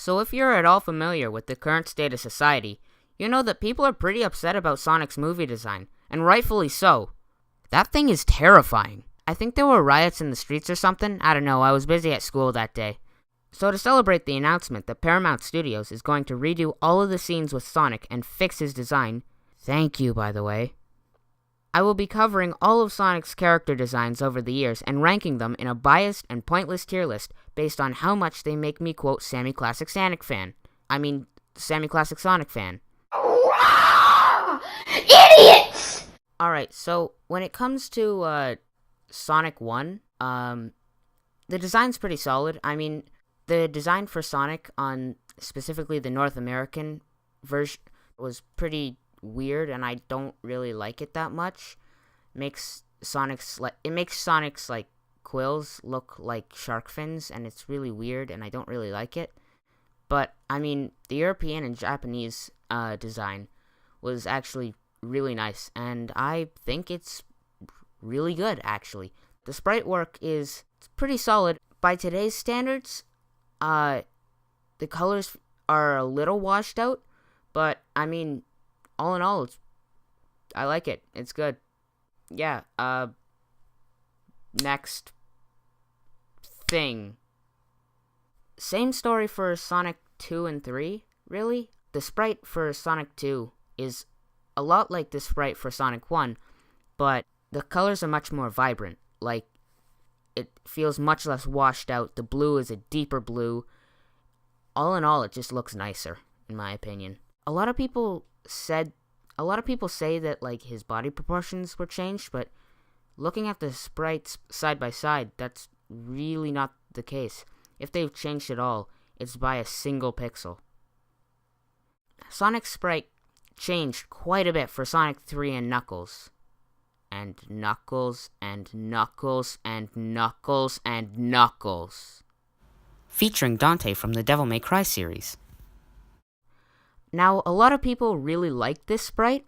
So if you're at all familiar with the current state of society, you know that people are pretty upset about Sonic's movie design, and rightfully so. That thing is terrifying. I think there were riots in the streets or something. I don't know, I was busy at school that day. So to celebrate the announcement that Paramount Studios is going to redo all of the scenes with Sonic and fix his design, thank you, by the way, I will be covering all of Sonic's character designs over the years and ranking them in a biased and pointless tier list based on how much they make me quote Sammy Classic Sonic fan. Sammy Classic Sonic fan. Idiots! Alright, so when it comes to Sonic 1, the design's pretty solid. The design for Sonic on specifically the North American version was pretty weird, and I don't really like it that much. It makes Sonic's like quills look like shark fins, and it's really weird, and I don't really like it. But the European and Japanese design was actually really nice, and I think it's really good, actually. The sprite work is pretty solid. By today's standards, the colors are a little washed out, but all in all, I like it. It's good. Yeah, next thing. Same story for Sonic 2 and 3, really. The sprite for Sonic 2 is a lot like the sprite for Sonic 1, but the colors are much more vibrant. Like, it feels much less washed out. The blue is a deeper blue. All in all, it just looks nicer, in my opinion. A lot of people say that, like, his body proportions were changed, but looking at the sprites side by side, that's really not the case. If they've changed at all, it's by a single pixel. Sonic's sprite changed quite a bit for Sonic 3 and Knuckles. And Knuckles, and Knuckles, and Knuckles, and Knuckles. Featuring Dante from the Devil May Cry series. Now, a lot of people really like this sprite.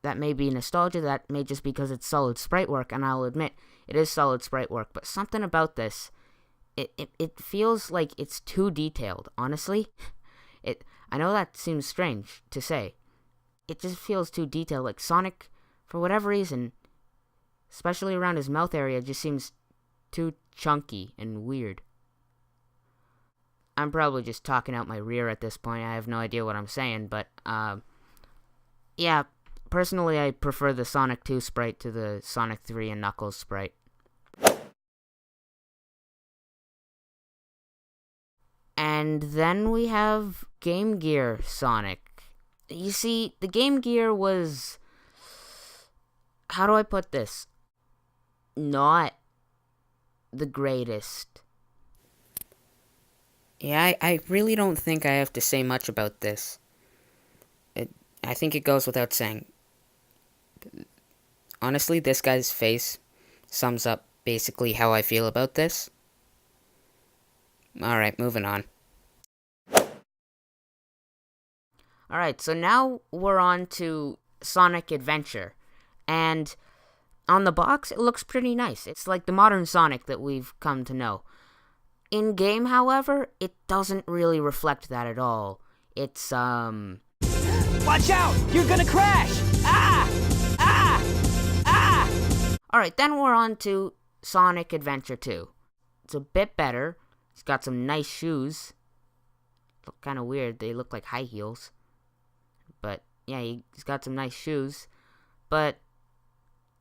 That may be nostalgia, that may just be because it's solid sprite work, and I'll admit, it is solid sprite work, but something about this, it feels like it's too detailed, honestly. I know that seems strange to say. It just feels too detailed, like Sonic, for whatever reason, especially around his mouth area, just seems too chunky and weird. I'm probably just talking out my rear at this point. I have no idea what I'm saying, but, yeah, personally, I prefer the Sonic 2 sprite to the Sonic 3 and Knuckles sprite. And then we have Game Gear Sonic. You see, the Game Gear was, how do I put this? Not the greatest. Yeah, I really don't think I have to say much about this. I think it goes without saying. Honestly, this guy's face sums up basically how I feel about this. Alright, moving on. Alright, so now we're on to Sonic Adventure. And on the box, it looks pretty nice. It's like the modern Sonic that we've come to know. In-game, however, it doesn't really reflect that at all. It's, Watch out! You're gonna crash! Alright, then we're on to Sonic Adventure 2. It's a bit better. It's got some nice shoes. Look kind of weird. They look like high heels. But, yeah, he's got some nice shoes. But,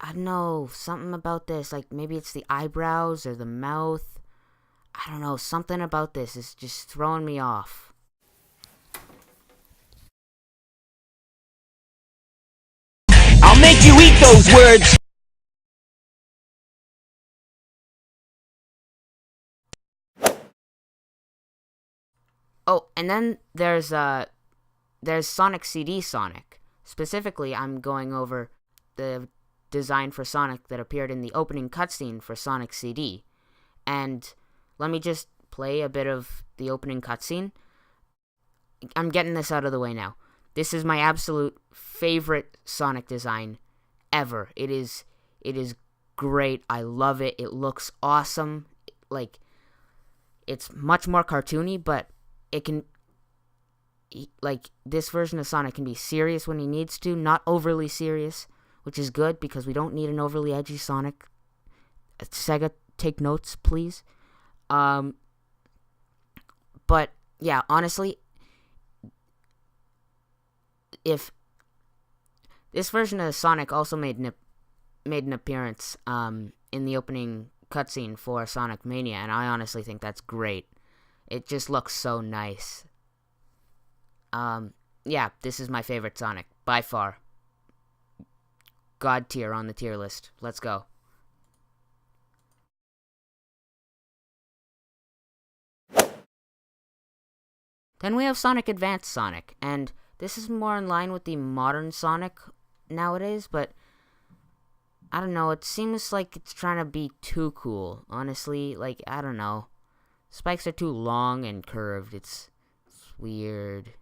I don't know, something about this. Like, maybe it's the eyebrows or the mouth. I don't know, something about this is just throwing me off. I'll make you eat those words! Oh, and then there's Sonic CD Sonic. Specifically, I'm going over the design for Sonic that appeared in the opening cutscene for Sonic CD. And let me just play a bit of the opening cutscene. I'm getting this out of the way now. This is my absolute favorite Sonic design ever. It is great. I love it. It looks awesome. Like, it's much more cartoony, but it can, like, this version of Sonic can be serious when he needs to, not overly serious, which is good because we don't need an overly edgy Sonic. Sega, take notes, please. But yeah, honestly, if this version of Sonic also made an appearance in the opening cutscene for Sonic Mania, and I honestly think that's great. It just looks so nice. Yeah, this is my favorite Sonic by far. God tier on the tier list. Let's go. Then we have Sonic Advanced Sonic, and this is more in line with the modern Sonic nowadays, but I don't know, it seems like it's trying to be too cool, honestly. Like, I don't know. Spikes are too long and curved. It's weird.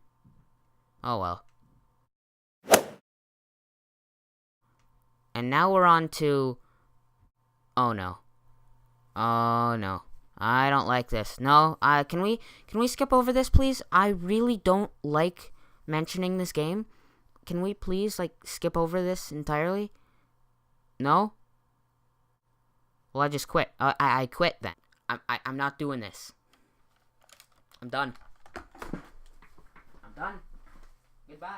Oh well. And now we're on to... Oh no. Oh no. I don't like this. No, can we skip over this, please? I really don't like mentioning this game. Can we please, like, skip over this entirely? No? Well, I just quit. I quit then. I'm not doing this. I'm done. I'm done. Goodbye.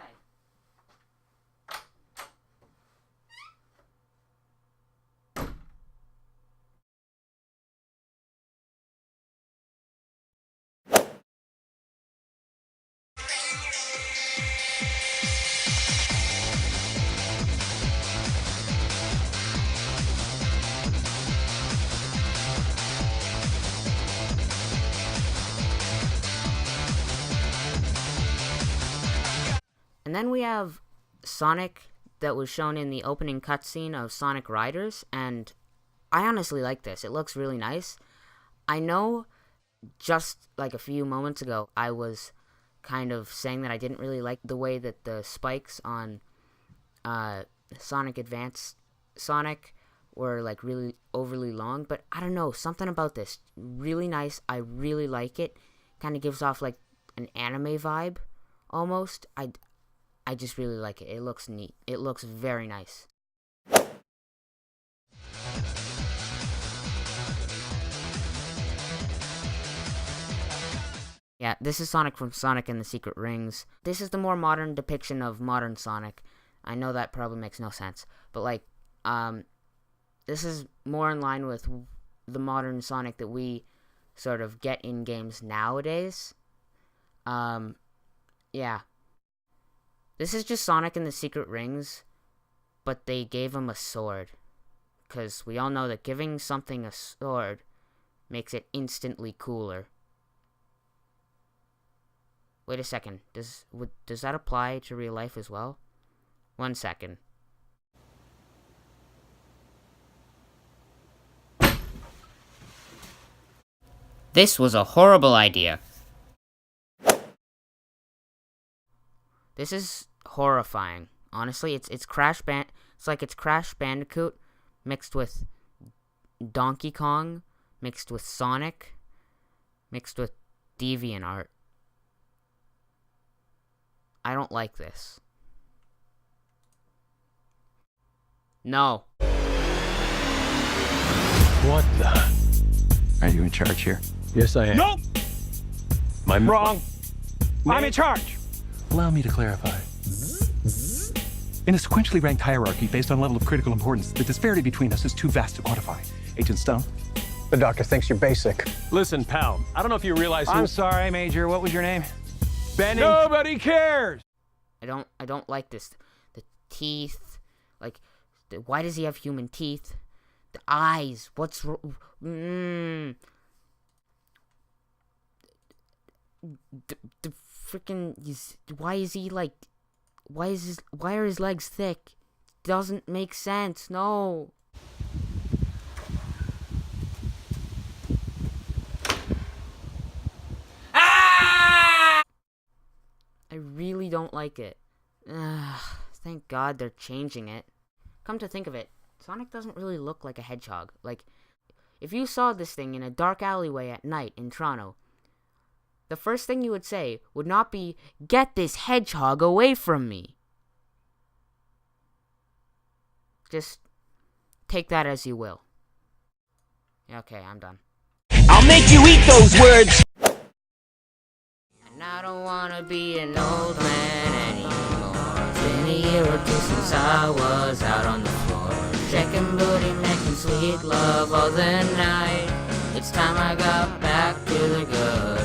And then we have Sonic that was shown in the opening cutscene of Sonic Riders, and I honestly like this. It looks really nice. I know just like a few moments ago I was kind of saying that I didn't really like the way that the spikes on Sonic Advance Sonic were like really overly long, but I don't know, something about this really nice. I really like it. Kind of gives off like an anime vibe almost. I just really like it. It looks neat. It looks very nice. Yeah, this is Sonic from Sonic and the Secret Rings. This is the more modern depiction of modern Sonic. I know that probably makes no sense, but like, this is more in line with the modern Sonic that we sort of get in games nowadays. Yeah. This is just Sonic and the Secret Rings, but they gave him a sword. Because we all know that giving something a sword makes it instantly cooler. Wait a second. Does that apply to real life as well? 1 second. This was a horrible idea. This is horrifying. Honestly, it's Crash Bandicoot mixed with Donkey Kong, mixed with Sonic, mixed with DeviantArt. I don't like this. No. What the? Are you in charge here? Yes, I am. Nope! I'm Wrong. I'm in charge. Allow me to clarify. In a sequentially ranked hierarchy based on level of critical importance, the disparity between us is too vast to quantify. Agent Stone? The doctor thinks you're basic. Listen, pal, I don't know if you realize who... I'm sorry, Major. What was your name? Benning. Nobody cares! I don't like this. The teeth, like, why does he have human teeth? The eyes, what's the freaking, why is he like, why are his legs thick? Doesn't make sense. No. I really don't like it. Thank God they're changing it. Come to think of it, Sonic doesn't really look like a hedgehog. Like, if you saw this thing in a dark alleyway at night in Toronto, the first thing you would say would not be, "Get this hedgehog away from me." Just take that as you will. Okay, I'm done. I'll make you eat those words. And I don't wanna be an old man anymore. It's been a year or two since I was out on the floor, checking booty, making sweet love all the night. It's time I got back to the good.